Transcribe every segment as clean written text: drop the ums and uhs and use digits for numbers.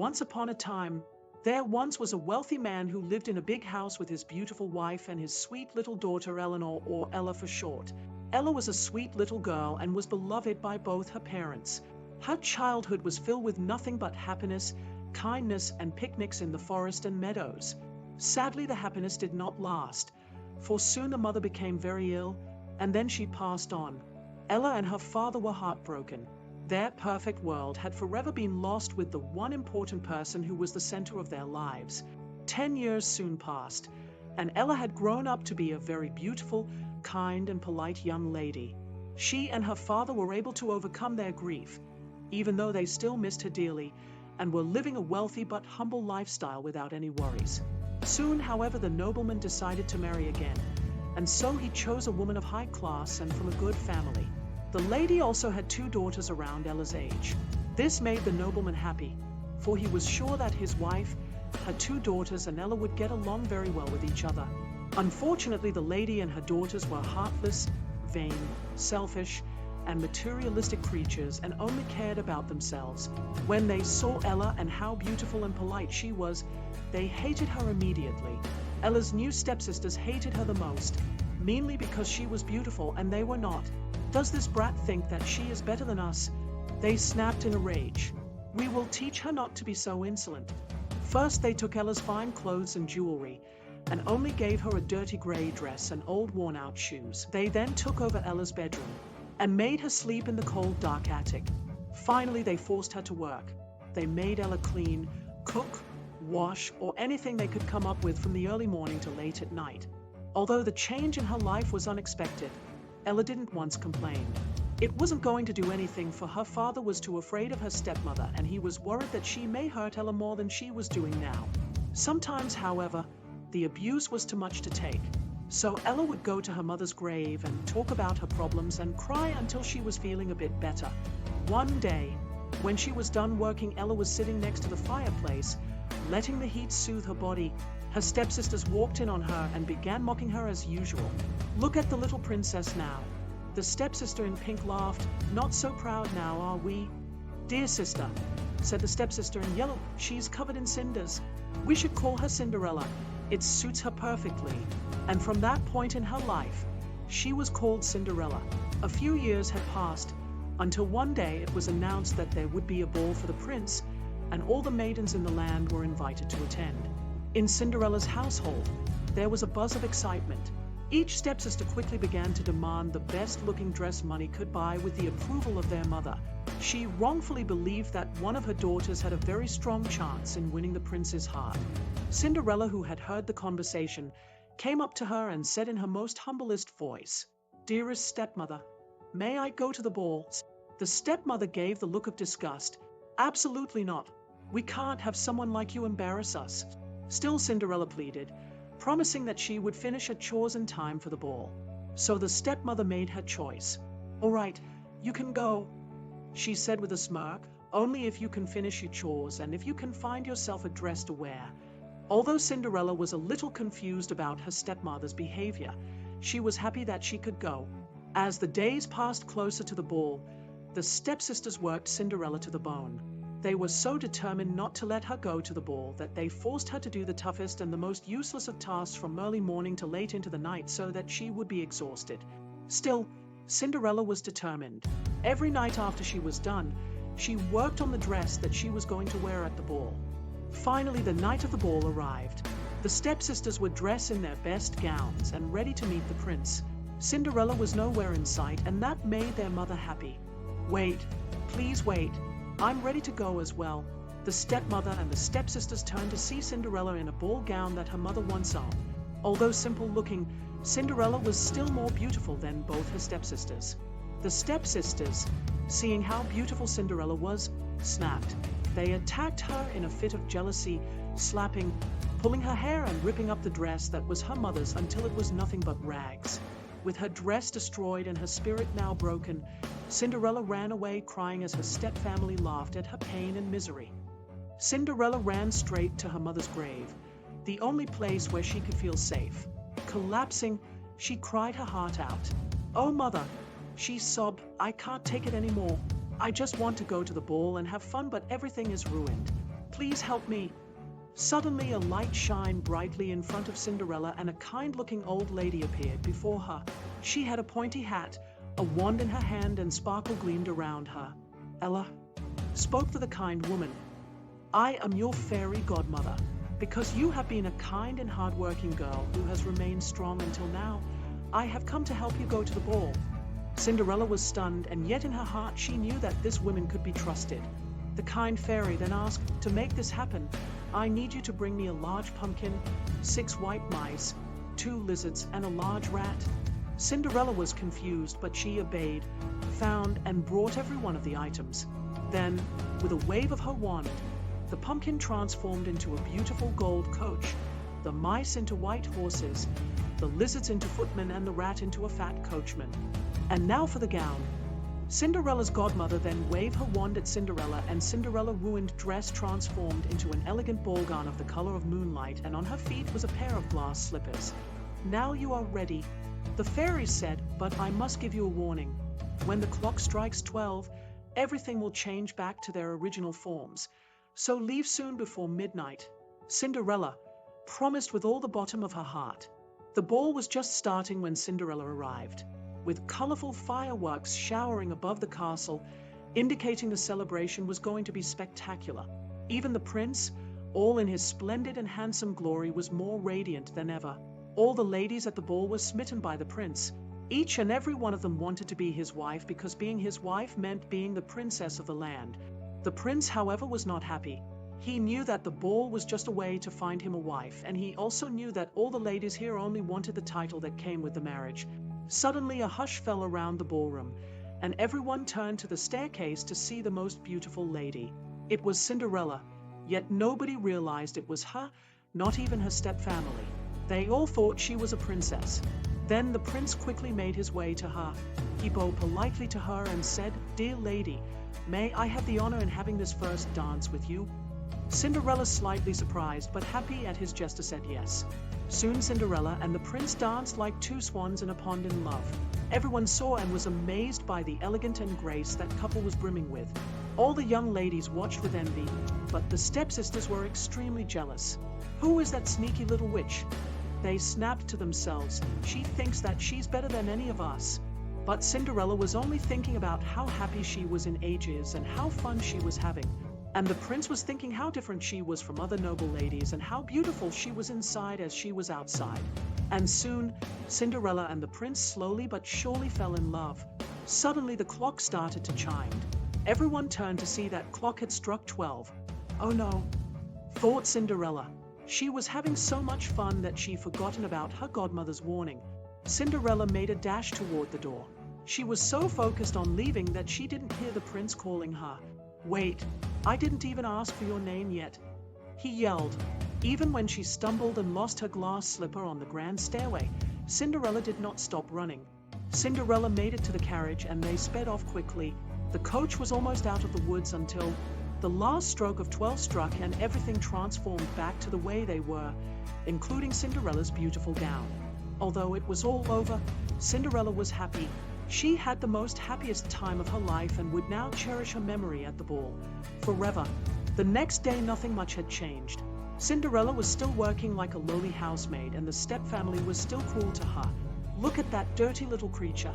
Once upon a time, there once was a wealthy man who lived in a big house with his beautiful wife and his sweet little daughter Eleanor, or Ella for short. Ella was a sweet little girl and was beloved by both her parents. Her childhood was filled with nothing but happiness, kindness, and picnics in the forest and meadows. Sadly, the happiness did not last, for soon the mother became very ill, and then she passed on. Ella and her father were heartbroken. Their perfect world had forever been lost with the one important person who was the center of their lives. 10 years soon passed, and Ella had grown up to be a very beautiful, kind, and polite young lady. She and her father were able to overcome their grief, even though they still missed her dearly, and were living a wealthy but humble lifestyle without any worries. Soon, however, the nobleman decided to marry again, and so he chose a woman of high class and from a good family. The lady also had 2 daughters around Ella's age. This made the nobleman happy, for he was sure that his wife, her 2 daughters, and Ella would get along very well with each other. Unfortunately, the lady and her daughters were heartless, vain, selfish, and materialistic creatures and only cared about themselves. When they saw Ella and how beautiful and polite she was, they hated her immediately. Ella's new stepsisters hated her the most, mainly because she was beautiful and they were not. Does this brat think that she is better than us? They snapped in a rage. We will teach her not to be so insolent. First, they took Ella's fine clothes and jewelry, and only gave her a dirty gray dress and old worn-out shoes. They then took over Ella's bedroom and made her sleep in the cold, dark attic. Finally, they forced her to work. They made Ella clean, cook, wash, or anything they could come up with from the early morning to late at night. Although the change in her life was unexpected, Ella didn't once complain. It wasn't going to do anything, for her father was too afraid of her stepmother, and he was worried that she may hurt Ella more than she was doing now. Sometimes, however, the abuse was too much to take. So Ella would go to her mother's grave and talk about her problems and cry until she was feeling a bit better. One day, when she was done working, Ella was sitting next to the fireplace, letting the heat soothe her body. Her stepsisters walked in on her and began mocking her as usual. "Look at the little princess now." The stepsister in pink laughed. "Not so proud now, are we?" "Dear sister," said the stepsister in yellow, "she's covered in cinders. We should call her Cinderella. It suits her perfectly." And from that point in her life, she was called Cinderella. A few years had passed, until one day it was announced that there would be a ball for the prince, and all the maidens in the land were invited to attend. In Cinderella's household, there was a buzz of excitement. Each stepsister quickly began to demand the best-looking dress money could buy with the approval of their mother. She wrongfully believed that one of her daughters had a very strong chance in winning the prince's heart. Cinderella, who had heard the conversation, came up to her and said in her most humblest voice, "Dearest stepmother, may I go to the ball?" The stepmother gave the look of disgust. "Absolutely not. We can't have someone like you embarrass us." Still, Cinderella pleaded, promising that she would finish her chores in time for the ball. So the stepmother made her choice. "All right, you can go," she said with a smirk, "only if you can finish your chores and if you can find yourself a dress to wear." Although Cinderella was a little confused about her stepmother's behavior, she was happy that she could go. As the days passed closer to the ball, the stepsisters worked Cinderella to the bone. They were so determined not to let her go to the ball that they forced her to do the toughest and the most useless of tasks from early morning to late into the night so that she would be exhausted. Still, Cinderella was determined. Every night after she was done, she worked on the dress that she was going to wear at the ball. Finally, the night of the ball arrived. The stepsisters were dressed in their best gowns and ready to meet the prince. Cinderella was nowhere in sight, and that made their mother happy. "Wait, please wait. I'm ready to go as well." The stepmother and the stepsisters turned to see Cinderella in a ball gown that her mother once owned. Although simple-looking, Cinderella was still more beautiful than both her stepsisters. The stepsisters, seeing how beautiful Cinderella was, snapped. They attacked her in a fit of jealousy, slapping, pulling her hair and ripping up the dress that was her mother's until it was nothing but rags. With her dress destroyed and her spirit now broken, Cinderella ran away crying as her stepfamily laughed at her pain and misery. Cinderella ran straight to her mother's grave, the only place where she could feel safe. Collapsing, she cried her heart out. "Oh, mother," she sobbed, "I can't take it anymore. I just want to go to the ball and have fun, but everything is ruined. Please help me." Suddenly a light shined brightly in front of Cinderella and a kind-looking old lady appeared before her. She had a pointy hat, a wand in her hand, and sparkle gleamed around her. "Ella," spoke the kind woman, "I am your fairy godmother. Because you have been a kind and hard-working girl who has remained strong until now, I have come to help you go to the ball." Cinderella was stunned, and yet in her heart she knew that this woman could be trusted. The kind fairy then asked, "To make this happen, I need you to bring me a large pumpkin, 6 white mice, 2 lizards, and a large rat." Cinderella was confused, but she obeyed, found, and brought every one of the items. Then, with a wave of her wand, the pumpkin transformed into a beautiful gold coach, the mice into white horses, the lizards into footmen, and the rat into a fat coachman. And now for the gown. Cinderella's godmother then waved her wand at Cinderella, and Cinderella's ruined dress transformed into an elegant ball gown of the color of moonlight, and on her feet was a pair of glass slippers. "Now you are ready," the fairies said, "but I must give you a warning. When the clock strikes 12, everything will change back to their original forms. So leave soon before midnight." Cinderella promised with all the bottom of her heart. The ball was just starting when Cinderella arrived, with colorful fireworks showering above the castle, indicating the celebration was going to be spectacular. Even the prince, all in his splendid and handsome glory, was more radiant than ever. All the ladies at the ball were smitten by the prince. Each and every one of them wanted to be his wife, because being his wife meant being the princess of the land. The prince, however, was not happy. He knew that the ball was just a way to find him a wife, and he also knew that all the ladies here only wanted the title that came with the marriage. Suddenly a hush fell around the ballroom, and everyone turned to the staircase to see the most beautiful lady. It was Cinderella, yet nobody realized it was her, not even her stepfamily. They all thought she was a princess. Then the prince quickly made his way to her. He bowed politely to her and said, "Dear lady, may I have the honor in having this first dance with you?" Cinderella, slightly surprised but happy at his gesture, said yes. Soon Cinderella and the prince danced like two swans in a pond in love. Everyone saw and was amazed by the elegance and grace that couple was brimming with. All the young ladies watched with envy, but the stepsisters were extremely jealous. "Who is that sneaky little witch?" they snapped to themselves. "She thinks that she's better than any of us." But Cinderella was only thinking about how happy she was in ages and how fun she was having. And the prince was thinking how different she was from other noble ladies and how beautiful she was inside as she was outside. And soon, Cinderella and the prince slowly but surely fell in love. Suddenly the clock started to chime. Everyone turned to see that clock had struck 12. "Oh no," thought Cinderella. She was having so much fun that she'd forgotten about her godmother's warning. Cinderella made a dash toward the door. She was so focused on leaving that she didn't hear the prince calling her. "Wait, I didn't even ask for your name yet," he yelled. Even when she stumbled and lost her glass slipper on the grand stairway, Cinderella did not stop running. Cinderella made it to the carriage and they sped off quickly. The coach was almost out of the woods until the last stroke of 12 struck and everything transformed back to the way they were, including Cinderella's beautiful gown. Although it was all over, Cinderella was happy. She had the most happiest time of her life and would now cherish her memory at the ball forever. The next day nothing much had changed. Cinderella was still working like a lowly housemaid and the stepfamily was still cruel to her. "Look at that dirty little creature,"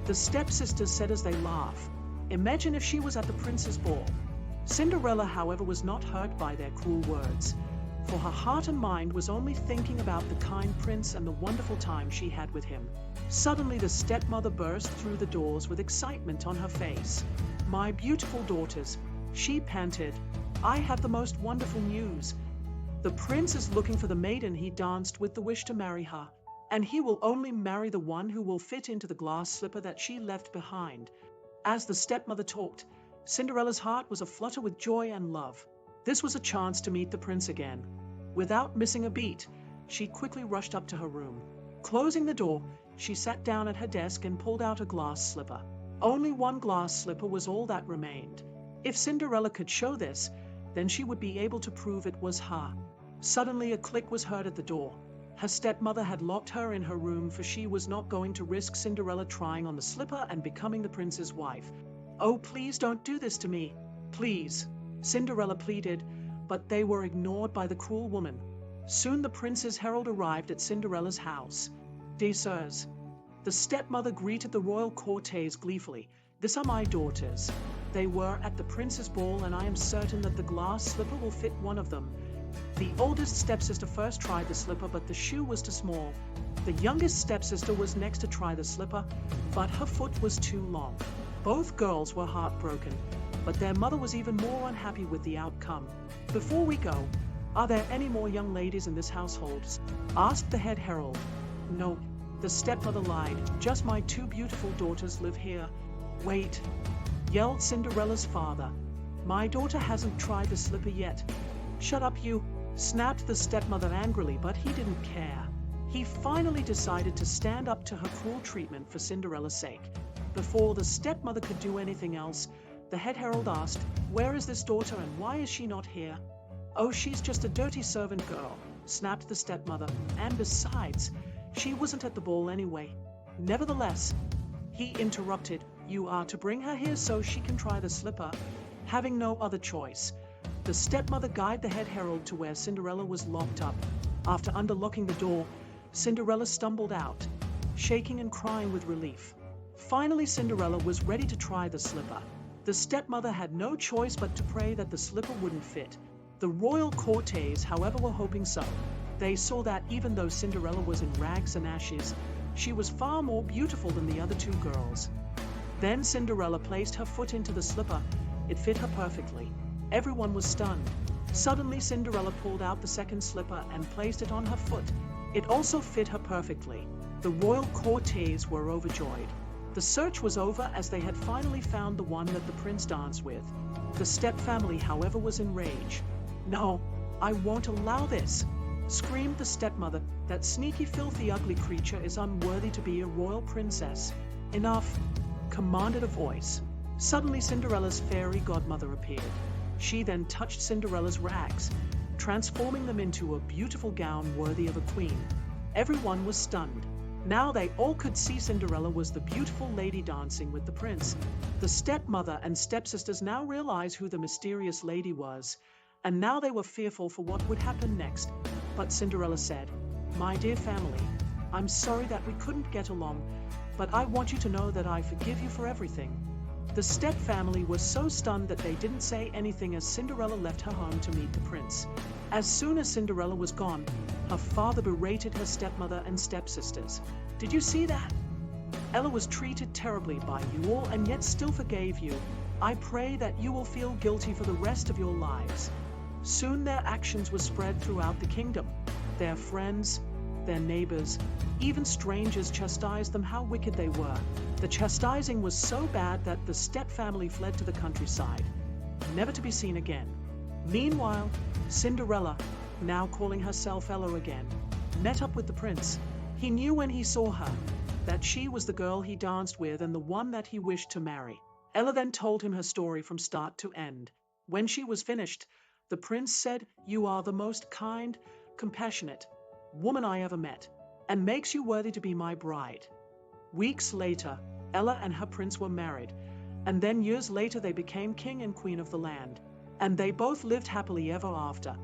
the stepsisters said as they laughed. "Imagine if she was at the prince's ball." Cinderella, however, was not hurt by their cruel words, for her heart and mind was only thinking about the kind prince and the wonderful time she had with him. Suddenly the stepmother burst through the doors with excitement on her face. "My beautiful daughters," she panted, "I have the most wonderful news. The prince is looking for the maiden he danced with the wish to marry her, and he will only marry the one who will fit into the glass slipper that she left behind." As the stepmother talked, Cinderella's heart was aflutter with joy and love. This was a chance to meet the prince again. Without missing a beat, she quickly rushed up to her room. Closing the door, she sat down at her desk and pulled out a glass slipper. Only one glass slipper was all that remained. If Cinderella could show this, then she would be able to prove it was her. Suddenly a click was heard at the door. Her stepmother had locked her in her room, for she was not going to risk Cinderella trying on the slipper and becoming the prince's wife. "Oh, please don't do this to me. Please," Cinderella pleaded, but they were ignored by the cruel woman. Soon the prince's herald arrived at Cinderella's house. "Dear sirs," the stepmother greeted the royal courtiers gleefully, "these are my daughters. They were at the prince's ball, and I am certain that the glass slipper will fit one of them." The oldest stepsister first tried the slipper, but the shoe was too small. The youngest stepsister was next to try the slipper, but her foot was too long. Both girls were heartbroken, but their mother was even more unhappy with the outcome. "Before we go, are there any more young ladies in this household?" asked the head herald. "No," the stepmother lied, "just my two beautiful daughters live here." "Wait," yelled Cinderella's father. "My daughter hasn't tried the slipper yet." "Shut up, you," snapped the stepmother angrily, but he didn't care. He finally decided to stand up to her cruel treatment for Cinderella's sake. Before the stepmother could do anything else, the head herald asked, "Where is this daughter, and why is she not here?" "Oh, she's just a dirty servant girl," snapped the stepmother, "and besides, she wasn't at the ball anyway." "Nevertheless," he interrupted, "you are to bring her here so she can try the slipper." Having no other choice, the stepmother guided the head herald to where Cinderella was locked up. After unlocking the door, Cinderella stumbled out, shaking and crying with relief. Finally, Cinderella was ready to try the slipper. The stepmother had no choice but to pray that the slipper wouldn't fit. The royal courtiers, however, were hoping so. They saw that even though Cinderella was in rags and ashes, she was far more beautiful than the other two girls. Then Cinderella placed her foot into the slipper. It fit her perfectly. Everyone was stunned. Suddenly, Cinderella pulled out the second slipper and placed it on her foot. It also fit her perfectly. The royal courtiers were overjoyed. The search was over, as they had finally found the one that the prince danced with. The step family, however, was enraged. "No, I won't allow this," screamed the stepmother. "That sneaky, filthy, ugly creature is unworthy to be a royal princess." "Enough," commanded a voice. Suddenly, Cinderella's fairy godmother appeared. She then touched Cinderella's rags, transforming them into a beautiful gown worthy of a queen. Everyone was stunned. Now they all could see Cinderella was the beautiful lady dancing with the prince. The stepmother and stepsisters now realized who the mysterious lady was, and now they were fearful for what would happen next. But Cinderella said, "My dear family, I'm sorry that we couldn't get along, but I want you to know that I forgive you for everything." The step family was so stunned that they didn't say anything as Cinderella left her home to meet the prince. As soon as Cinderella was gone, her father berated her stepmother and stepsisters. "Did you see that? Ella was treated terribly by you all and yet still forgave you. I pray that you will feel guilty for the rest of your lives." Soon their actions were spread throughout the kingdom. Their friends, their neighbors, even strangers chastised them how wicked they were. The chastising was so bad that the step family fled to the countryside, never to be seen again. Meanwhile, Cinderella, now calling herself Ella again, met up with the prince. He knew when he saw her that she was the girl he danced with and the one that he wished to marry. Ella then told him her story from start to end. When she was finished, the prince said, "You are the most kind, compassionate woman I ever met, and makes you worthy to be my bride." Weeks later, Ella and her prince were married, and then years later they became king and queen of the land, and they both lived happily ever after.